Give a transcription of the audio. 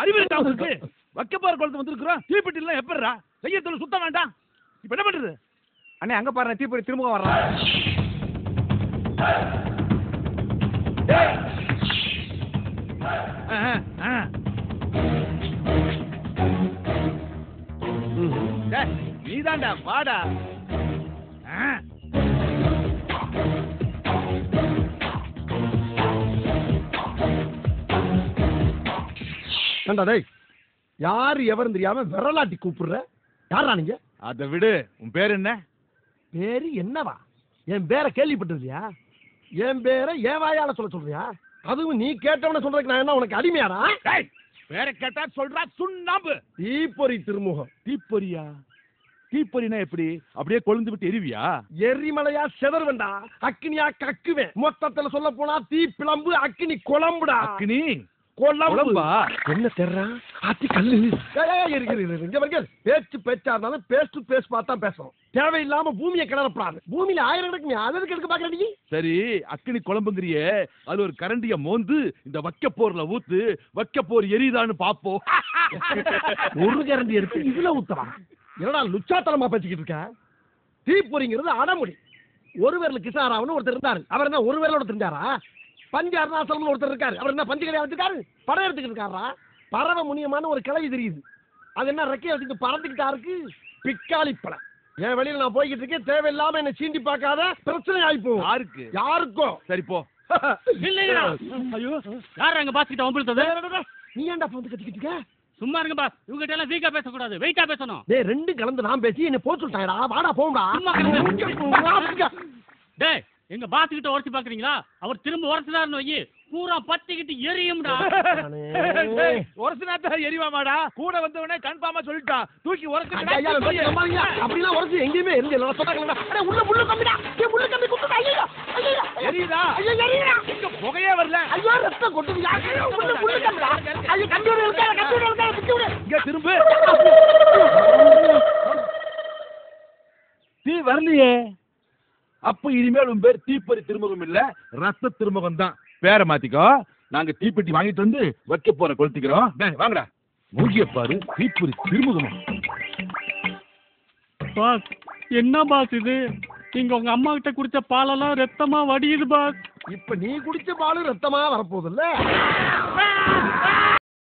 அறிவு இருக்கு. வைக்க போற குளத்து வந்துருக்குறோம். தீப்பெட்டி எல்லாம் எப்படிடா செய்யத்துல சுத்த வேண்டாம். இப்ப என்ன பண்றது? அண்ணே அங்க பாருங்க தீப்பெட்டி திரும்ப வர்றான். நீதான்டா வாடா. ஏண்டா டேய், யாரு எவரும் தெரியாம விரலாட்டி கூப்பிடுற? யாரா நீங்க? அதை விடு. உன் பேர் என்ன? பேரு என்னவா? என் பேரை கேள்விப்பட்டிருக்கியா? என் பேரை என் வாயால சொல்றியா? அதுவும் நீ கேட்டவன சொல்றதுக்கு நான் என்ன உனக்கு அடிமையாடா? பேரை கேட்டா சொல்றா சுண்ணாம்பு. தீப்பொறி திருமுகம். தீப்பொறியா? தீப்பொறினா எப்படி? அப்படியே கொழுந்து விட்டு எரிவியா? எரிமலையா செதறுவேண்டா, அக்கினியா கக்குவேன். மொத்தத்துல சொல்ல போனா தீ பிளம்பு அக்கினி குழம்புடா. அக்கினி குழம்பா? என்ன தெர்றா? ஆத்தி கல்லு. பேச்சு பேச்சா இருந்தாலும் பேஸ் டு பேஸ் பார்த்தா பேசணும். தேவையில்லாம பூமியை கிளறப்படாது. பூமியில 1000 கிடக்குமே, அதற்கு எடுக்க பாக்குற நீ? சரி, அக்கினி குழம்புங்கிறியே, அது ஒரு கரண்டிய மோந்து இந்த வைக்க போர்ல ஊத்து, வைக்க போர் எரியுதான்னு பாப்போம். ஒரு கரண்டி எடுத்து இதுல ஊத்தவா? என்னடா லுச்சாத்தனமா பேசிக்கிட்டு இருக்க? தீப்பொறிங்கிறது அடமுடி. ஒரு விரல் கிருஷ்ணாராவன் ஒருத்தர் இருந்தாரு. அவர் என்ன ஒரு விரலோட தெரிஞ்சாரா? பஞ்ச அருணாசலம் ஒருத்தர் இருக்காரு. அவர் என்ன பஞ்சு கடையா வச்சிருக்காரு? படம் எடுத்துக்கிட்டு இருக்காரா? பறவை முனியமான ஒரு கிளவி தெரியுது. அது என்ன ரெக்கையை வச்சுட்டு பறந்துக்கிட்டா இருக்கு? பிக்காளி பழம். என் வெளியில நான் போய்கிட்டு இருக்கேன். தேவையில்லாம என்ன சீண்டி பார்க்காத, பிரச்சனை ஆயிப்போம். யாருக்கு? யாருக்கும். சரி போ. இல்லையா? ஐயோ, யார் அங்க பாஸ் கிட்ட வம்பிழுத்தது? நீ ஏன்டா வந்து கத்திக்கிட்டு இருக்க? சும்மா இருங்க பாஸ். இவங்க கிட்ட எல்லாம் வீக்கா பேசக்கூடாது, வெயிட்டா பேசணும். டேய், ரெண்டு கலந்து நான் பேசி என்ன போச்சு விட்டாயடா. வாடா போம்டா. டேய், எங்க பாஸ் கிட்ட உரசி பாக்குறீங்களா? அவர் திரும்ப உரசினாருன்னு வை, பூரா பத்திக்கிட்டு எரியும்டா. உரசினாத்தா எரிவாமாடா? கூட வந்தவனே கன்ஃபார்மா சொல்லிட்டான். தூக்கி உரசி. அப்படிலாம் உரசி எங்கேயுமே எரிஞ்சு உள்ள முள்ளு கம்பிடா. முள்ளு கம்பி குத்துடா. ஐயோ ஐயோ எரியுதா? ஐயோ எரியுடா. இங்க புகையே வரல. ஐயோ ரத்தம் கொட்டுது. ஐயோ முள்ளு கம்பிடா. ஐயோ கம்பியோட இருக்க பிச்சு விடு. இங்க திரும்ப. தீ வரலையே. அப்ப இனிமேல் உன் பேர் தீப்பொறி திருமுகம் இல்ல, ரத்த திருமுகம் தான். பேரை மாத்திக்கோ. நாங்க தீப்பெட்டி வாங்கிட்டு வந்து வைக்க போற கொளுத்திக்கிறோம். வாங்கடா. மூகிய பாரு, தீப்பொறி திருமுகம். பாஸ், என்ன பாஸ் இது? நீங்க உங்க அம்மா கிட்ட குடிச்ச பாலெல்லாம் ரத்தமா வடியுது பாஸ். இப்ப நீ குடிச்ச பாலு ரத்தமா வரப்போகுது இல்ல?